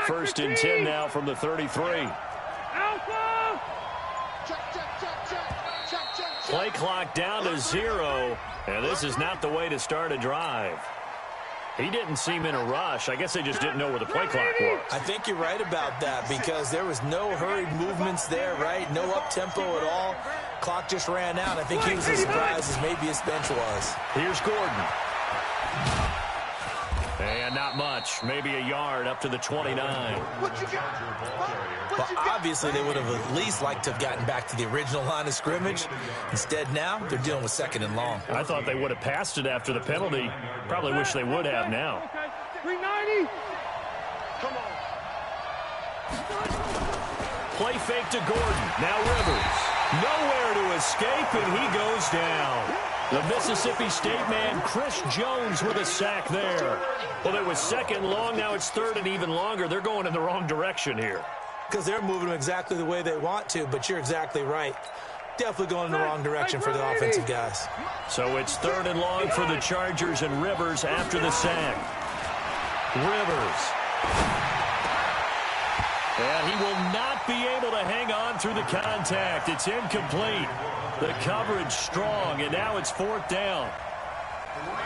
first and 10 now from the 33. Play clock down to 0, and this is not the way to start a drive. He didn't seem in a rush. I guess they just didn't know where the play clock was. I think you're right about that because there was no hurried movements there, right? No up-tempo at all. Clock just ran out. I think he was as surprised as maybe his bench was. Here's Gordon. And not much. Maybe a yard up to the 29. Well, obviously, they would have at least liked to have gotten back to the original line of scrimmage. Instead, now they're dealing with second and long. I thought they would have passed it after the penalty. Probably wish they would have now. 390. Come on. Play fake to Gordon. Now Rivers. Nowhere to escape, and he goes down. The Mississippi State man, Chris Jones, with a sack there. Well, it was second long. Now it's third and even longer. They're going in the wrong direction here. Because they're moving them exactly the way they want to, but you're exactly right. Definitely going in the wrong direction for the offensive guys. So it's third and long for the Chargers and Rivers after the sack. Rivers. And he will not be able to hang on through the contact. It's incomplete. The coverage strong, and now it's fourth down.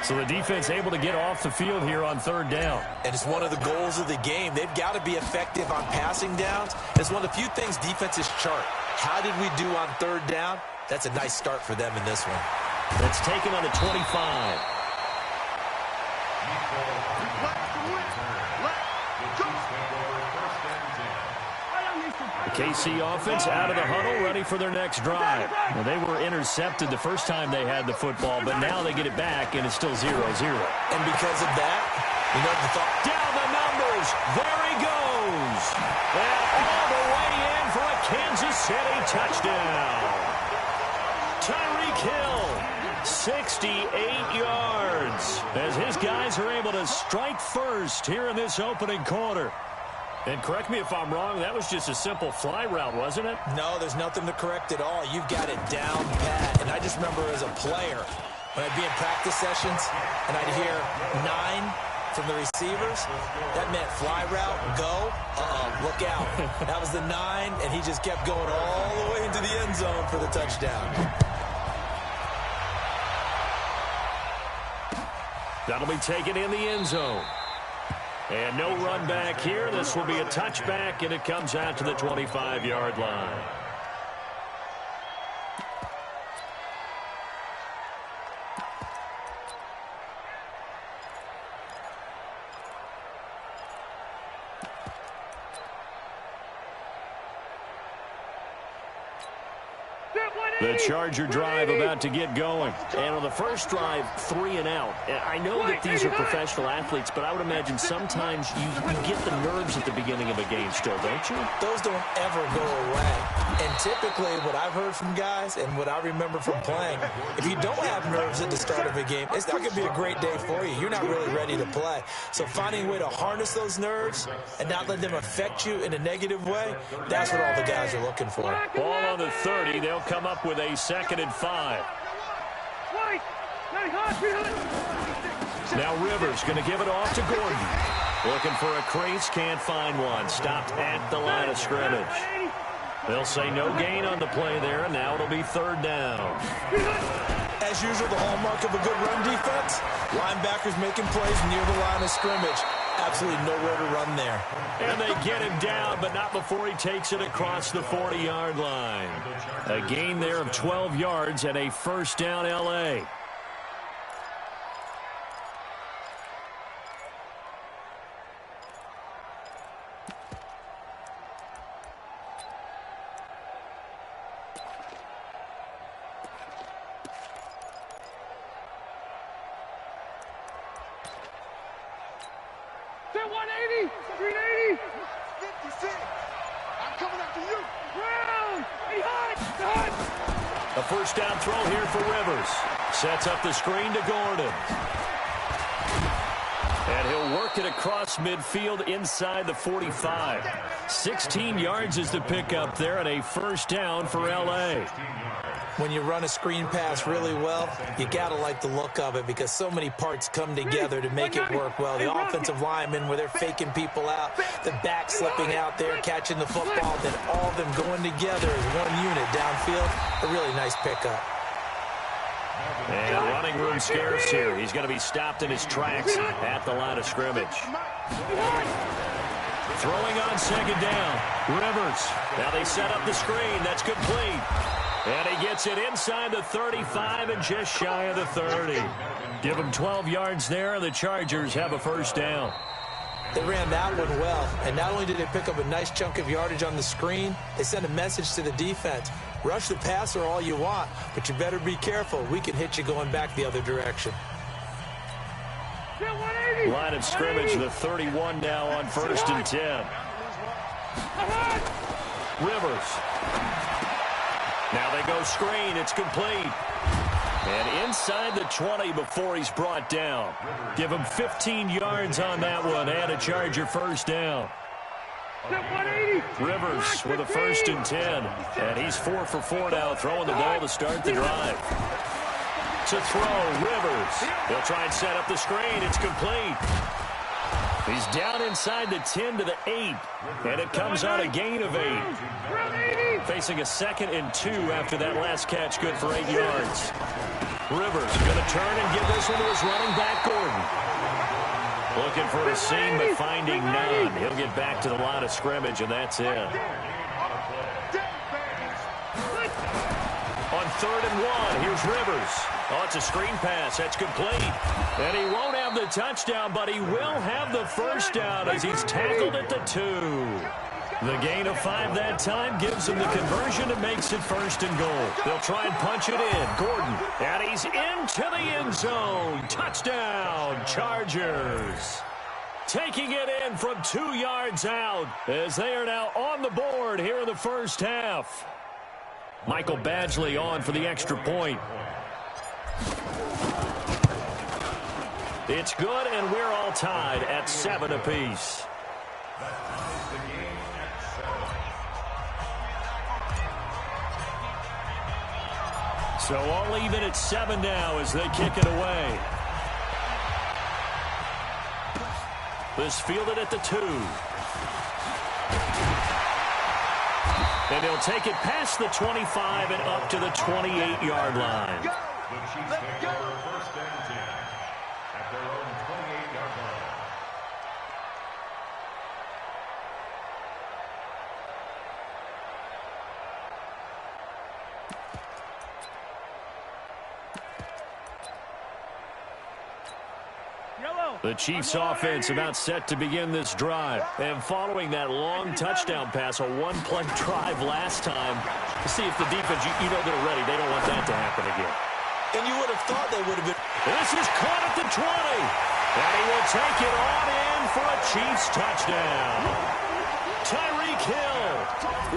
So the defense able to get off the field here on third down. And it's one of the goals of the game. They've got to be effective on passing downs. It's one of the few things defenses chart. How did we do on third down? That's a nice start for them in this one. That's taken on the 25. The KC offense out of the huddle, ready for their next drive. Well, they were intercepted the first time they had the football, but now they get it back, and it's still 0-0. And because of that, you know, the thought. Down the numbers. There he goes. And all the way in for a Kansas City touchdown. Tyreek Hill, 68 yards, as his guys are able to strike first here in this opening quarter. And correct me if I'm wrong, that was just a simple fly route, wasn't it? No, there's nothing to correct at all. You've got it down pat. And I just remember as a player, when I'd be in practice sessions and I'd hear 9 from the receivers, that meant fly route, go, look out. That was the 9, and he just kept going all the way into the end zone for the touchdown. That'll be taken in the end zone. And no run back here. This will be a touchback, and it comes out to the 25-yard line. The Charger drive about to get going. And on the first drive, 3 and out. I know that these are professional athletes, but I would imagine sometimes you get the nerves at the beginning of a game still, don't you? Those don't ever go away. And typically what I've heard from guys and what I remember from playing, if you don't have nerves at the start of a game, it's not going to be a great day for you. You're not really ready to play. So finding a way to harness those nerves and not let them affect you in a negative way, that's what all the guys are looking for. Ball on the 30. They'll come up with a 2nd and 5. Now Rivers going to give it off to Gordon. Looking for a crease, can't find one. Stopped at the line of scrimmage. They'll say no gain on the play there, and now it'll be 3rd down. As usual, the hallmark of a good run defense, linebackers making plays near the line of scrimmage. Absolutely nowhere to run there. And they get him down, but not before he takes it across the 40-yard line. A gain there of 12 yards and a 1st down L.A. A 1st down throw here for Rivers. Sets up the screen to Gordon. And he'll work work it across midfield inside the 45. 16 yards is the pickup there and a first down for L.A. When you run a screen pass really well, you got to like the look of it because so many parts come together to make it work well. The offensive linemen, where they're faking people out, the back slipping out there, catching the football, then all of them going together as one unit downfield. A really nice pickup. And running room scarce here. He's going to be stopped in his tracks at the line of scrimmage. Throwing on second down. Rivers. Now they set up the screen. That's complete. And he gets it inside the 35 and just shy of the 30. Give him 12 yards there, and the Chargers have a first down. They ran that one well, and not only did they pick up a nice chunk of yardage on the screen, they sent a message to the defense. Rush the passer all you want, but you better be careful. We can hit you going back the other direction. Line of scrimmage, the 31 now on 1st and 10. Rivers. Now they go screen. It's complete. And inside the 20 before he's brought down. Give him 15 yards on that one and a Charger first down. Rivers with a 1st and 10. And he's 4 for 4 now, throwing the ball to start the drive. To throw, Rivers. He'll try and set up the screen. It's complete. He's down inside the 10 to the 8. And it comes on a gain of 8. Facing a 2nd and 2 after that last catch, good for 8 yards. Rivers going to turn and give this one to his running back, Gordon. Looking for a seam, but finding none. He'll get back to the line of scrimmage, and that's it. On 3rd and 1, here's Rivers. Oh, it's a screen pass. That's complete. And he won't have the touchdown, but he will have the first down as he's tackled at the 2. The gain of 5 that time gives him the conversion and makes it 1st and goal. They'll try and punch it in. Gordon, and he's into the end zone. Touchdown, Chargers. Taking it in from 2 yards out as they are now on the board here in the first half. Michael Badgley on for the extra point. It's good, and we're all tied at 7 apiece. So all even at 7 now as they kick it away. This fielded at the 2. And he'll take it past the 25 and up to the 28-yard line. The Chiefs offense about set to begin this drive. And following that long touchdown pass, a one-play drive last time, to see if the defense, you know they're ready. They don't want that to happen again. And you would have thought they would have been. This is caught at the 20. And he will take it on in for a Chiefs touchdown. Tyreek Hill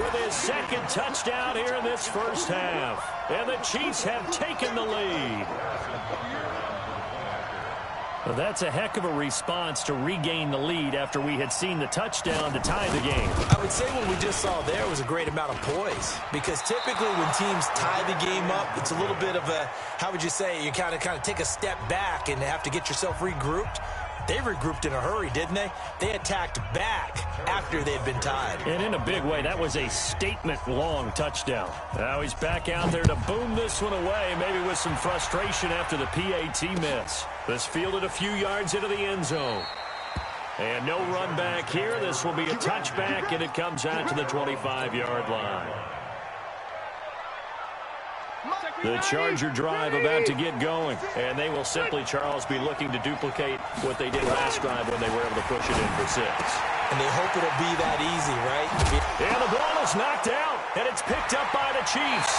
with his 2nd touchdown here in this first half. And the Chiefs have taken the lead. Well, that's a heck of a response to regain the lead after we had seen the touchdown to tie the game. I would say what we just saw there was a great amount of poise, because typically when teams tie the game up, it's a little bit of a, how would you say, you kind of take a step back and have to get yourself regrouped. They regrouped in a hurry, didn't they? They attacked back after they'd been tied. And in a big way, that was a statement-long touchdown. Now he's back out there to boom this one away, maybe with some frustration after the PAT miss. This fielded a few yards into the end zone. And no run back here. This will be a touchback, and it comes out to the 25-yard line. The Charger drive about to get going, and they will simply, Charles, be looking to duplicate what they did last drive when they were able to push it in for 6. And they hope it'll be that easy, right? And the ball is knocked out, and it's picked up by the Chiefs.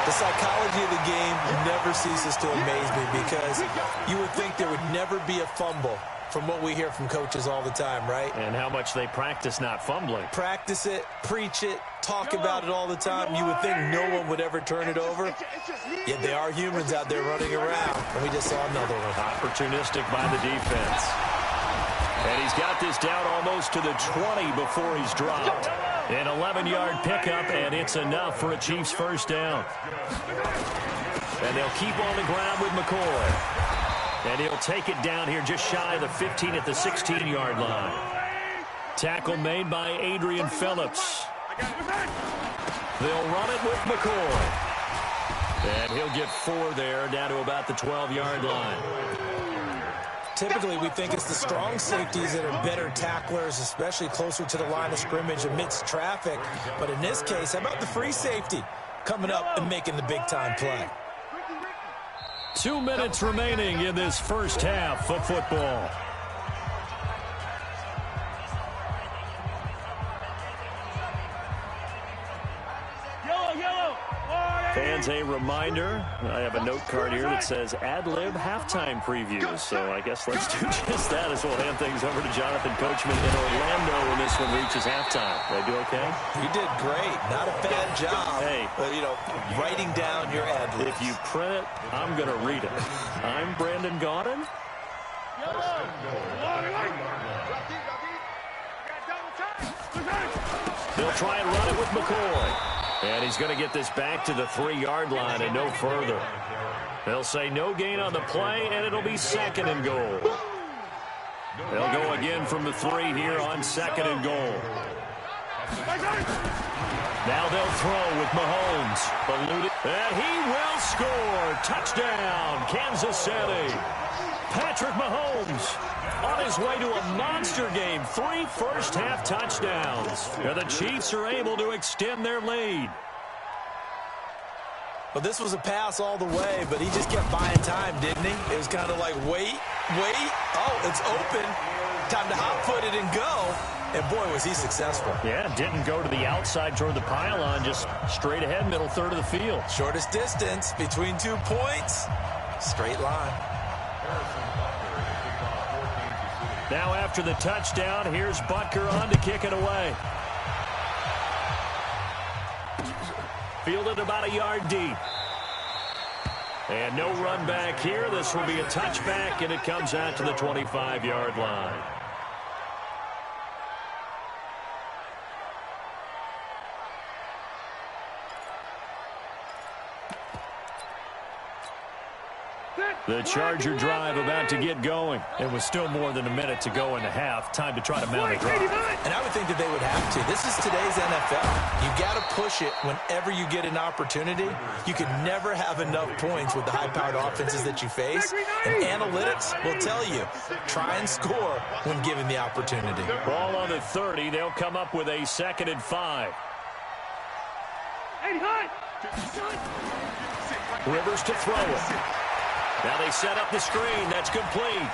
The psychology of the game never ceases to amaze me, because you would think there would never be a fumble from what we hear from coaches all the time, right? And how much they practice not fumbling. Practice it, preach it, talk about it all the time. You would think no one would ever turn it over. Yet there are humans out there running around, and we just saw another one. Opportunistic by the defense. And he's got this down almost to the 20 before he's dropped. An 11-yard pickup, and it's enough for a Chiefs first down. And they'll keep on the ground with McCoy. And he'll take it down here just shy of the 15 at the 16-yard line. Tackle made by Adrian Phillips. They'll run it with McCoy. And he'll get 4 there, down to about the 12-yard line. Typically, we think it's the strong safeties that are better tacklers, especially closer to the line of scrimmage amidst traffic. But in this case, how about the free safety coming up and making the big-time play? 2 minutes remaining in this first half of football. Fans, a reminder, I have a note card here that says ad-lib halftime previews. So I guess let's do just that as we'll hand things over to Jonathan Coachman in Orlando when this one reaches halftime. Did I do okay? You did great. Not a bad job. Hey, writing down your ad-libs. If you print it, I'm going to read it. I'm Brandon Gaudin. They'll try and run it with McCoy. And he's going to get this back to the 3-yard line and no further. They'll say no gain on the play, and it'll be 2nd and goal. They'll go again from the 3 here on 2nd and goal. Now they'll throw with Mahomes. And he will score. Touchdown, Kansas City. Patrick Mahomes on his way to a monster game. 3 first-half touchdowns. And the Chiefs are able to extend their lead. Well, this was a pass all the way, but he just kept buying time, didn't he? It was kind of like, wait. Oh, it's open. Time to hot-foot it and go. And, boy, was he successful. Yeah, didn't go to the outside toward the pylon, just straight ahead, middle third of the field. Shortest distance between 2 points. Straight line. Now after the touchdown, here's Butker on to kick it away. Fielded about a yard deep. And no run back here. This will be a touchback, and it comes out to the 25-yard line. The Charger drive about to get going. It was still more than a minute to go in the half. Time to try to mount a drive. And I would think that they would have to. This is today's NFL. You got to push it whenever you get an opportunity. You can never have enough points with the high-powered offenses that you face. And analytics will tell you, try and score when given the opportunity. Ball on the 30. They'll come up with a 2nd and 5. Rivers to throw it. Now they set up the screen. That's complete.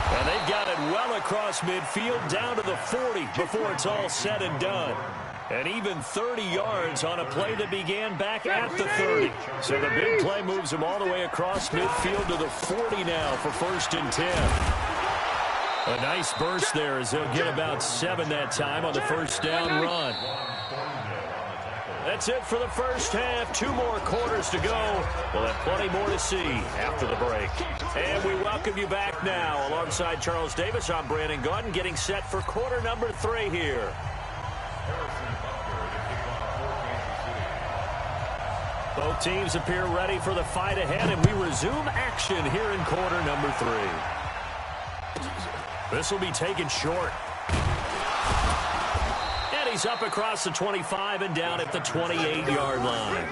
And they've got it well across midfield down to the 40 before it's all said and done. And even 30 yards on a play that began back at the 30. So the big play moves them all the way across midfield to the 40 now for 1st and 10. A nice burst there as they'll get about 7 that time on the first down run. That's it for the first half. 2 more quarters to go. We'll have plenty more to see after the break. And we welcome you back now. Alongside Charles Davis, I'm Brandon Gaudin, getting set for quarter number 3 here. Both teams appear ready for the fight ahead, and we resume action here in quarter number 3. This will be taken short. And he's up across the 25 and down at the 28-yard line.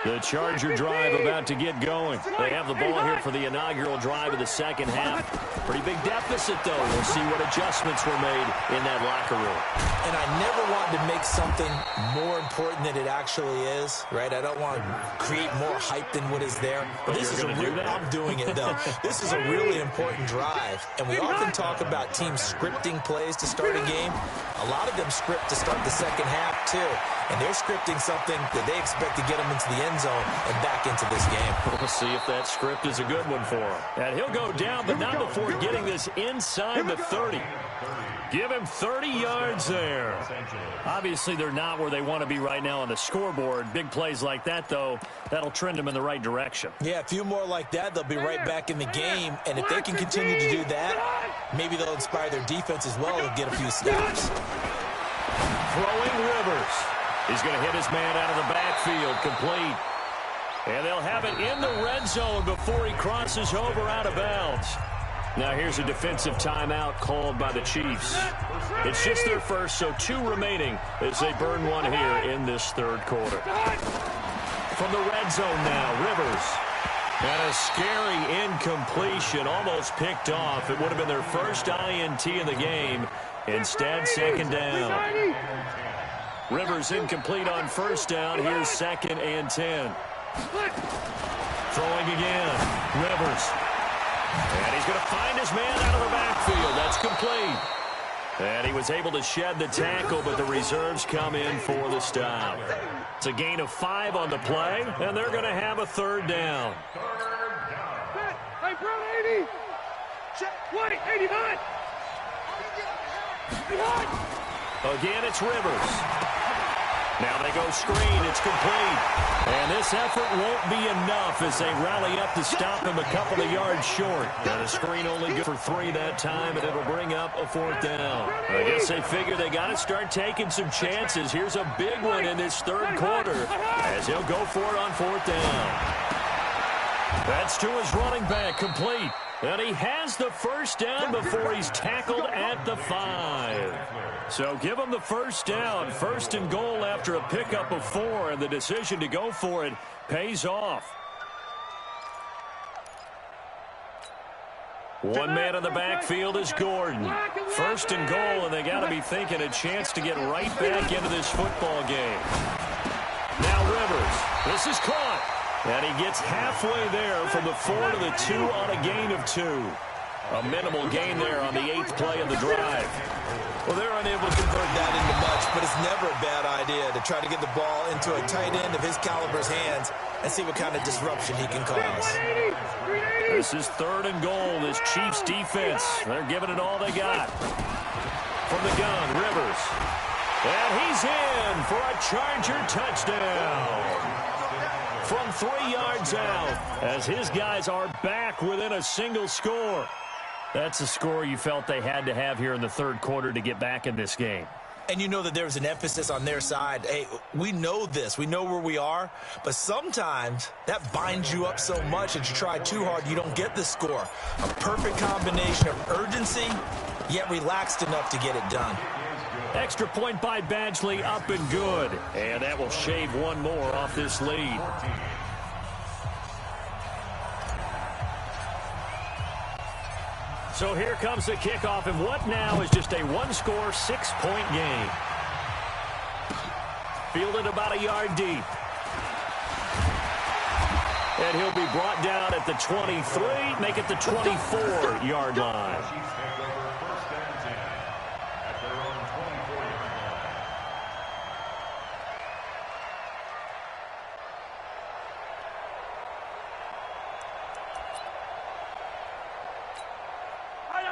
The Charger drive about to get going. They have the ball here for the inaugural drive of the second half. Pretty big deficit, though. We'll see what adjustments were made in that locker room. And I never want to make something more important than it actually is, right? I don't want to create more hype than what is there. But this is I'm doing it, though. This is a really important drive. And we often talk about teams scripting plays to start a game. A lot of them script to start the second half, too. and they're scripting something that they expect to get them into the end zone and back into this game. We'll see if that script is a good one for him. And he'll go down, but not before getting this inside the 30. Give him 30 yards there. Obviously, they're not where they want to be right now on the scoreboard. Big plays like that, though, that'll trend them in the right direction. Yeah, a few more like that, they'll be right back in the game. And if they can continue to do that, maybe they'll inspire their defense as well and get a few snaps. Throwing Rivers. He's going to hit his man out of the backfield, complete. And they'll have it in the red zone before he crosses over out of bounds. Now here's a defensive timeout called by the Chiefs. It's just their first, so 2 remaining as they burn one here in this third quarter. From the red zone now, Rivers. And a scary incompletion, almost picked off. It would have been their first INT in the game. Instead, second down. Rivers incomplete on first down. Here's 2nd and 10. Throwing again. Rivers. And he's going to find his man out of the backfield. That's complete. And he was able to shed the tackle, but the reserves come in for the stop. It's a gain of 5 on the play, and they're going to have a third down. Hey, Brown, 80. White, 89. Again, it's Rivers. Now they go screen. It's complete. And this effort won't be enough as they rally up to stop him a couple of yards short. And a screen only good for 3 that time, and it'll bring up a 4th down. I guess they figure they got to start taking some chances. Here's a big one in this third quarter as he'll go for it on 4th down. That's to his running back, complete. And he has the first down before he's tackled at the 5. So give him the first down, 1st and goal after a pickup of 4, and the decision to go for it pays off. One man in the backfield is Gordon. 1st and goal, and they got to be thinking a chance to get right back into this football game. Now Rivers. This is caught. And he gets halfway there from the 4 to the 2 on a gain of 2. A minimal gain there on the 8th play of the drive. Well, they're unable to convert that into much, but it's never a bad idea to try to get the ball into a tight end of his caliber's hands and see what kind of disruption he can cause. This is 3rd and goal. This Chiefs defense, they're giving it all they got. From the gun, Rivers. And he's in for a Charger touchdown. From 3 yards out, as his guys are back within a single score. That's a score you felt they had to have here in the third quarter to get back in this game. And you know that there's an emphasis on their side. Hey, we know this. We know where we are. But sometimes that binds you up so much that you try too hard, you don't get the score. A perfect combination of urgency, yet relaxed enough to get it done. Extra point by Badgley, up and good. And that will shave one more off this lead. So here comes the kickoff, and what now is just a one-score, 6-point game. Fielded about a yard deep. And he'll be brought down at the 23, make it the 24-yard line.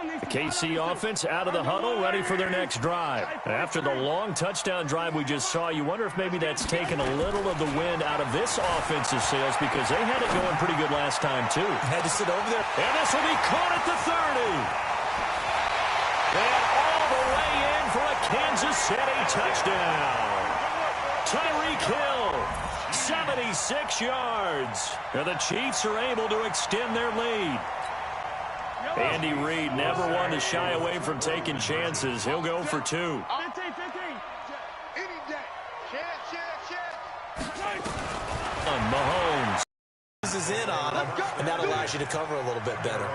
The KC offense out of the huddle, ready for their next drive. After the long touchdown drive we just saw, you wonder if maybe that's taken a little of the wind out of this offensive sails because they had it going pretty good last time, too. Had to sit over there. And this will be caught at the 30. And all the way in for a Kansas City touchdown. Tyreek Hill, 76 yards. And the Chiefs are able to extend their lead. Andy Reid never one to shy away from taking chances. He'll go for 2. 15. Mahomes. This is in on him, and that allows you to cover a little bit better.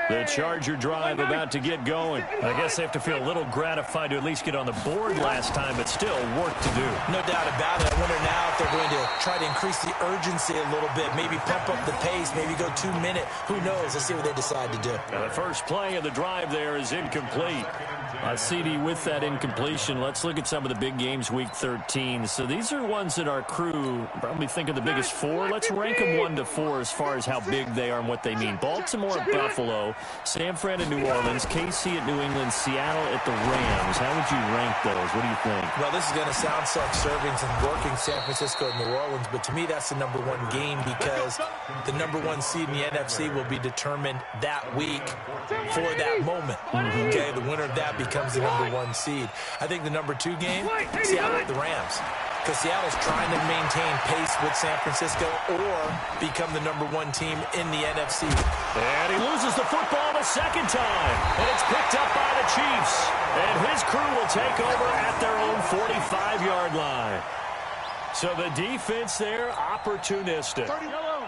The Charger drive about to get going. I guess they have to feel a little gratified to at least get on the board last time, but still work to do. No doubt about it. I wonder now if they're going to try to increase the urgency a little bit, maybe pump up the pace, maybe go 2 minute. Who knows? Let's see what they decide to do. Now, the first play of the drive there is incomplete. CD with that incompletion. Let's look at some of the big games week 13. So these are ones that our crew probably think of the biggest four. Let's rank them 1 to 4 as far as how big they are and what they mean. Baltimore at Buffalo, San Fran at New Orleans, KC at New England, Seattle at the Rams. How would you rank those? What do you think? Well, this is going to sound self-serving and working San Francisco and New Orleans, but to me that's the #1 game because the #1 seed in the NFC will be determined that week for that moment. Okay, the winner of that becomes the #1 seed. I think the #2 game, Seattle at the Rams. Because Seattle's trying to maintain pace with San Francisco or become the #1 team in the NFC. And he loses the football the second time. And it's picked up by the Chiefs. And his crew will take over at their own 45-yard line. So the defense there, opportunistic.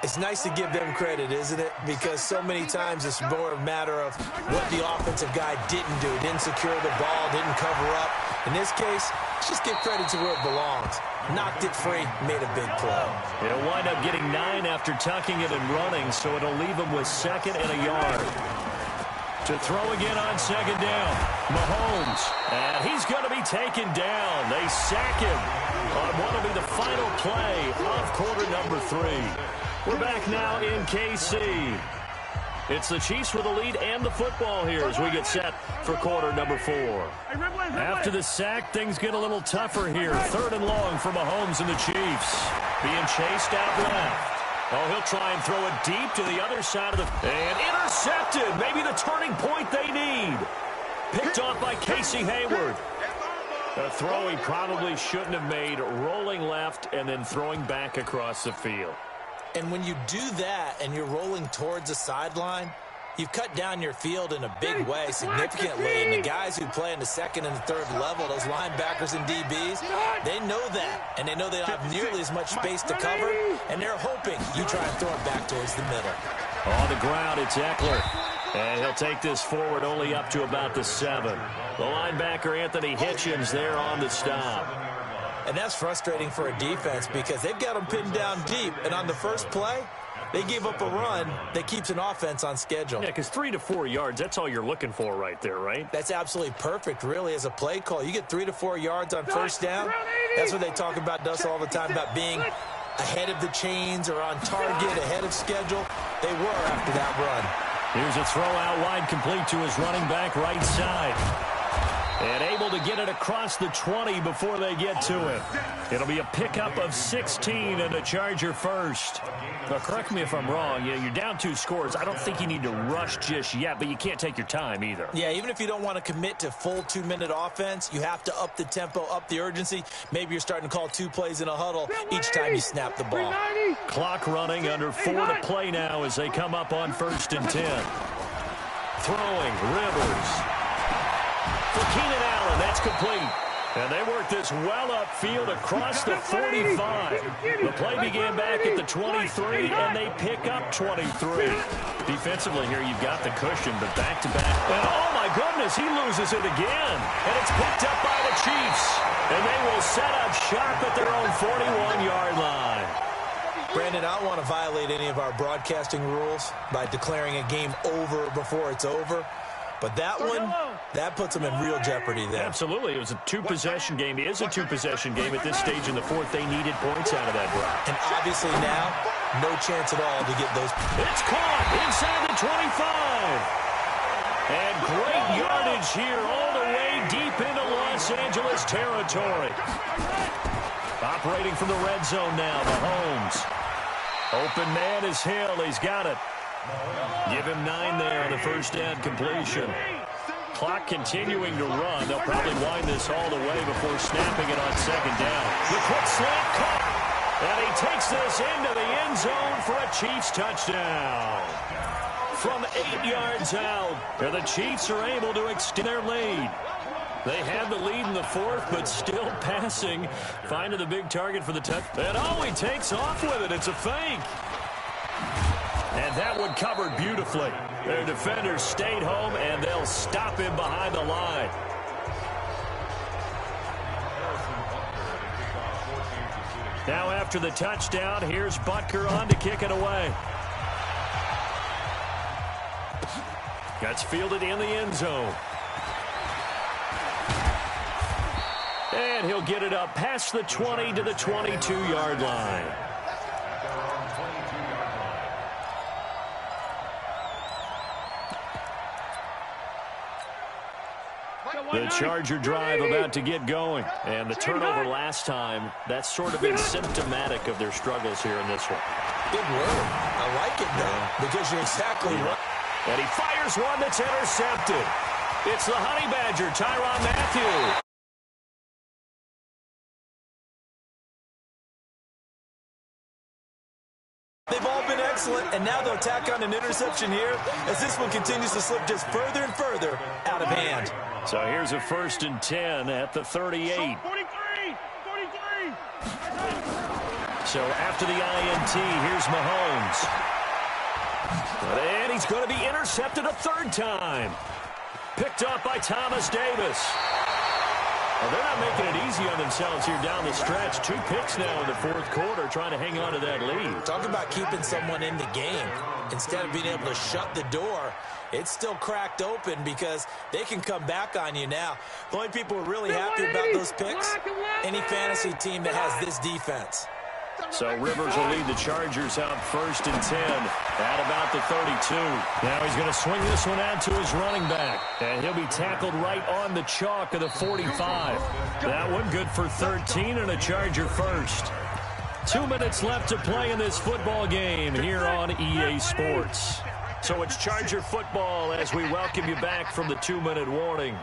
It's nice to give them credit, isn't it? Because so many times it's more a matter of what the offensive guy didn't do. Didn't secure the ball, didn't cover up. In this case, just give credit to where it belongs. Knocked it free, made a big play. It'll wind up getting 9 after tucking it and running, so it'll leave him with 2nd and a yard. To throw again on 2nd down, Mahomes. And he's going to be taken down. They sack him on what will be the final play of quarter #3. We're back now in KC. It's the Chiefs with the lead and the football here as we get set for quarter #4. After the sack, things get a little tougher here. 3rd and long for Mahomes and the Chiefs. Being chased out left. Oh, he'll try and throw it deep to the other side of the... And intercepted. Maybe the turning point they need. Picked off by Casey Hayward. A throw he probably shouldn't have made. Rolling left and then throwing back across the field. And when you do that and you're rolling towards the sideline, you've cut down your field in a big way, significantly. And the guys who play in the 2nd and the 3rd level, those linebackers and DBs, they know that. And they know they don't have nearly as much space to cover. And they're hoping you try and throw it back towards the middle. On the ground, it's Eckler. And he'll take this forward only up to about the 7. The linebacker, Anthony Hitchens, there on the stop. And that's frustrating for a defense because they've got them pinned down deep. And on the first play, they gave up a run that keeps an offense on schedule. Yeah, because 3 to 4 yards, that's all you're looking for right there, right? That's absolutely perfect, really, as a play call. You get 3 to 4 yards on first down. That's what they talk about, Dust, all the time, about being ahead of the chains or on target, ahead of schedule. They were after that run. Here's a throw out wide, complete to his running back right side. And able to get it across the 20 before they get to it. It'll be a pickup of 16 and a Charger first. Now, correct me if I'm wrong. Yeah, you're down 2 scores. I don't think you need to rush just yet, but you can't take your time either. Yeah, even if you don't want to commit to full 2-minute offense, you have to up the tempo, up the urgency. Maybe you're starting to call 2 plays in a huddle each time you snap the ball. Clock running, under 4 to play now as they come up on 1st and 10. Throwing, Rivers. For Keenan Allen, that's complete. And they work this well upfield across the 45. The play began back at the 23, and they pick up 23. Defensively here, you've got the cushion, but back-to-back. And oh, my goodness, he loses it again. And it's picked up by the Chiefs. And they will set up shop at their own 41-yard line. Brandon, I don't want to violate any of our broadcasting rules by declaring a game over before it's over. But that one, that puts them in real jeopardy there. Absolutely. It was a 2-possession game. It is a 2-possession game at this stage in the 4th. They needed points out of that drive. And obviously now, no chance at all to get those. It's caught inside the 25. And great yardage here all the way deep into Los Angeles territory. Operating from the red zone now, Mahomes. Open man is Hill. He's got it. Give him 9 there on the first down completion. Clock continuing to run. They'll probably wind this all the way before snapping it on 2nd down. The quick slant caught. And he takes this into the end zone for a Chiefs touchdown. From 8 yards out, and the Chiefs are able to extend their lead. They had the lead in the 4th, but still passing. Finding the big target for the touch. And oh, he takes off with it. It's a fake. And that one covered beautifully. Their defenders stayed home, and they'll stop him behind the line. Now after the touchdown, here's Butker on to kick it away. That's fielded in the end zone. And he'll get it up past the 20 to the 22-yard line. The Charger drive about to get going. And the turnover last time, that's sort of been symptomatic of their struggles here in this one. Good word. I like it, though, because you're exactly right. And he fires one that's intercepted. It's the Honey Badger, Tyrann Mathieu. They've all been excellent, and now they'll tack on an interception here as this one continues to slip just further and further out of hand. So here's a 1st and 10 at the 38. 43. So after the INT, here's Mahomes. And he's going to be intercepted a 3rd time. Picked up by Thomas Davis. Well, they're not making it easy on themselves here down the stretch. 2 picks now in the 4th quarter, trying to hang on to that lead. Talk about keeping someone in the game. Instead of being able to shut the door, it's still cracked open because they can come back on you now. The only people who are really happy about those picks, any fantasy team that has this defense. So Rivers will lead the Chargers out 1st and 10 at about the 32. Now he's going to swing this one out to his running back. And he'll be tackled right on the chalk of the 45. That one good for 13 and a Charger first. 2 minutes left to play in this football game here on EA Sports. So it's Charger football as we welcome you back from the 2-minute warning.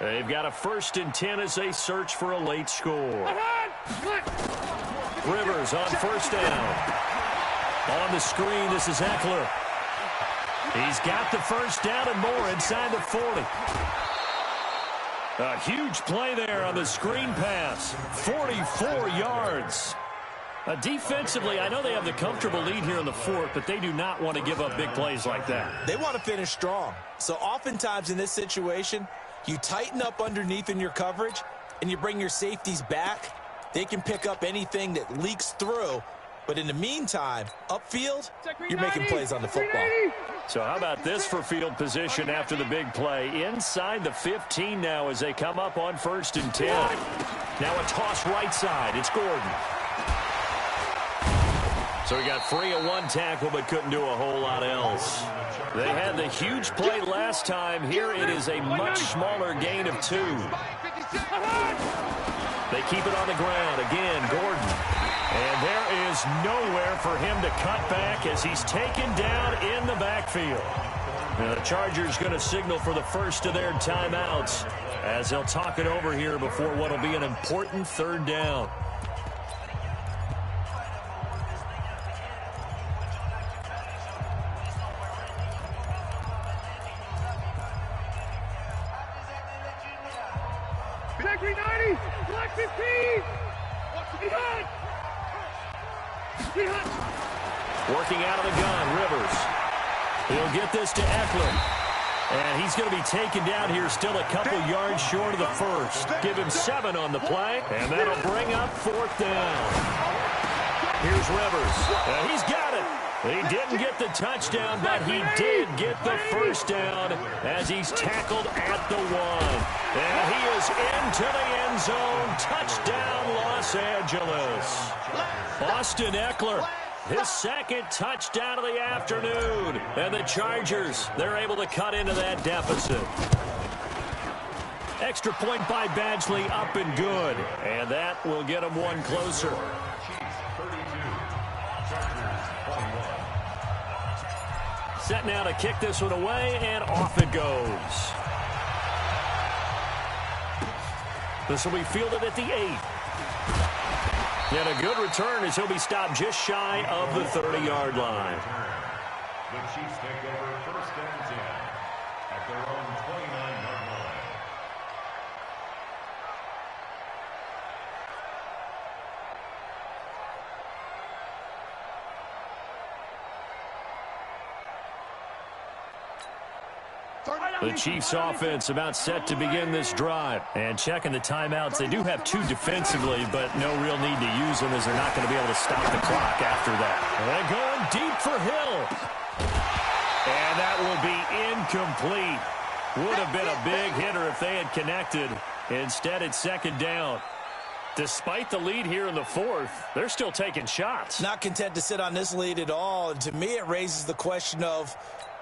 They've got a 1st and 10 as they search for a late score. Rivers on 1st down. On the screen, this is Eckler. He's got the 1st down and more inside the 40. A huge play there on the screen pass. 44 yards. Defensively, I know they have the comfortable lead here in the 4th, but they do not want to give up big plays like that. They want to finish strong. So oftentimes in this situation, you tighten up underneath in your coverage, and you bring your safeties back. They can pick up anything that leaks through. But in the meantime, upfield, you're making plays on the football. So how about this for field position after the big play? Inside the 15 now as they come up on 1st and 10. Now a toss right side. It's Gordon. So he got free of 1 tackle but couldn't do a whole lot else. They had the huge play last time. Here it is a much smaller gain of 2. They keep it on the ground. Again, Gordon. And there is nowhere for him to cut back as he's taken down in the backfield. Now the Chargers going to signal for the first of their timeouts as they'll talk it over here before what will be an important 3rd down. Working out of the gun, Rivers. He'll get this to Eckler. And he's going to be taken down here still a couple yards short of the 1st. Give him 7 on the play, and that'll bring up 4th down. Here's Rivers. He's got it. He didn't get the touchdown, but he did get the 1st down as he's tackled at the 1. And he is into the end zone. Touchdown, Los Angeles. Austin Eckler, his 2nd touchdown of the afternoon. And the Chargers, they're able to cut into that deficit. Extra point by Badgley, up and good. And that will get them 1 closer. Set now to kick this one away, and off it goes. This will be fielded at the 8. And a good return as he'll be stopped just shy of the 30-yard line. The Chiefs take over 1st and 10 at their own 29-yard line. The Chiefs offense about set to begin this drive. And checking the timeouts, they do have 2 defensively, but no real need to use them as they're not going to be able to stop the clock after that. And going deep for Hill. And that will be incomplete. Would have been a big hitter if they had connected. Instead, it's second down. Despite the lead here in the fourth, they're still taking shots. Not content to sit on this lead at all. And to me, it raises the question of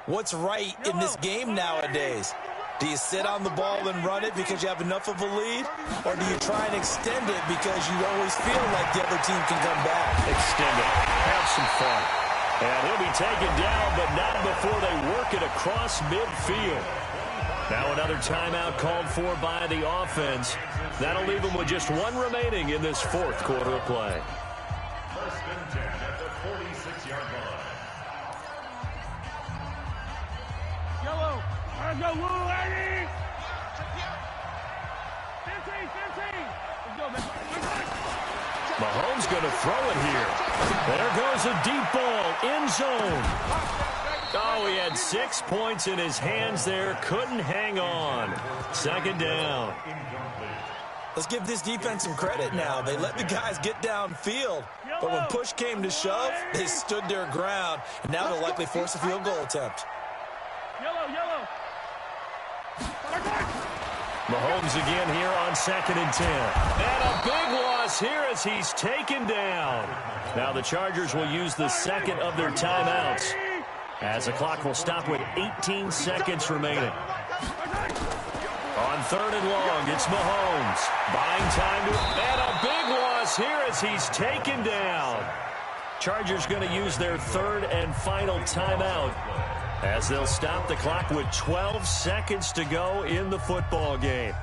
what's right in this game nowadays. Do you sit on the ball and run it because you have enough of a lead? Or do you try and extend it because you always feel like the other team can come back? Extend it. Have some fun. And he'll be taken down, but not before they work it across midfield. Now another timeout called for by the offense. That'll leave them with just 1 remaining in this fourth quarter of play. First and 10 at the 46-yard line. Yellow. Let's go, Woo, Eddie. 15. Let's go, man. Mahomes going to throw it here. There goes a deep ball, end zone. Oh, he had 6 points in his hands there. Couldn't hang on. Second down. Let's give this defense some credit now. They let the guys get downfield. But when push came to shove, they stood their ground. And now they'll likely force a field goal attempt. Yellow. Mahomes again here on 2nd and 10. And a big loss here as he's taken down. Now the Chargers will use the second of their timeouts, as the clock will stop with 18 seconds remaining. On 3rd and long, it's Mahomes. Buying time to... And a big loss here as he's taken down. Chargers going to use their 3rd and final timeout, as they'll stop the clock with 12 seconds to go in the football game.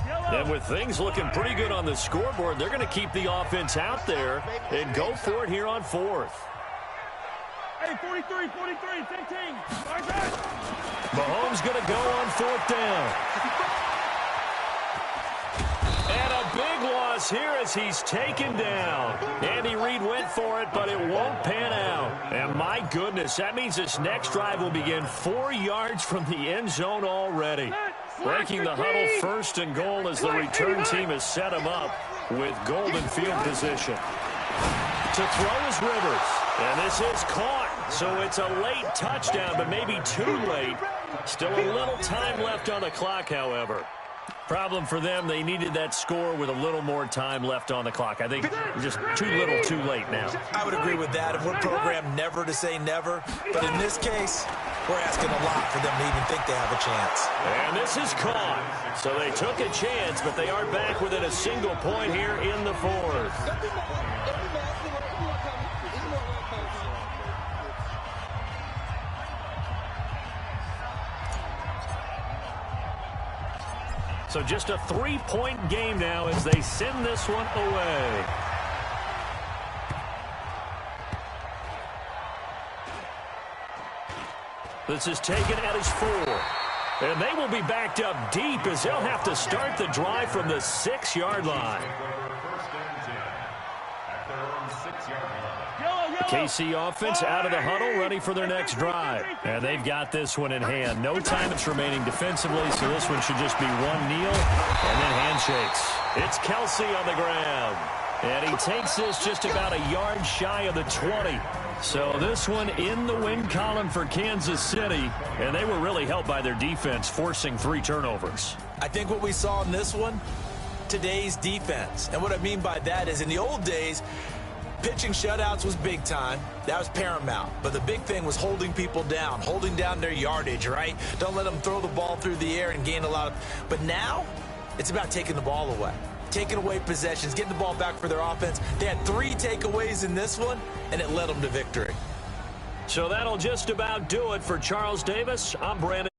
And with things looking pretty good on the scoreboard, they're going to keep the offense out there and go for it here on 4th. Hey, 43, 15. Mahomes going to go on 4th down. And a big loss here as he's taken down. Andy Reid went for it, but it won't pan out. And my goodness, that means this next drive will begin 4 yards from the end zone already. Breaking the huddle, 1st and goal, as the return team has set him up with golden field position. To throw is Rivers. And this is caught. So it's a late touchdown, but maybe too late. Still a little time left on the clock, however. Problem for them, they needed that score with a little more time left on the clock. I think just too little too late now. I would agree with that. And we're programmed never to say never. But in this case, we're asking a lot for them to even think they have a chance. And this is caught. So they took a chance, but they are back within a single point here in the fourth. So just a 3-point game now as they send this one away. This is taken at his 4. And they will be backed up deep as they'll have to start the drive from the 6-yard line. KC offense out of the huddle, ready for their next drive. And they've got this one in hand. No time it's remaining defensively, so this one should just be one kneel and then handshakes. It's Kelsey on the ground. And he takes this just about a yard shy of the 20. So this one in the win column for Kansas City. And they were really helped by their defense, forcing 3 turnovers. I think what we saw in this one, today's defense. And what I mean by that is in the old days, pitching shutouts was big time. That was paramount. But the big thing was holding people down, holding down their yardage, right? Don't let them throw the ball through the air and gain a lot of... But now, it's about taking the ball away. Taking away possessions, getting the ball back for their offense. They had 3 takeaways in this one, and it led them to victory. So that'll just about do it for Charles Davis. I'm Brandon.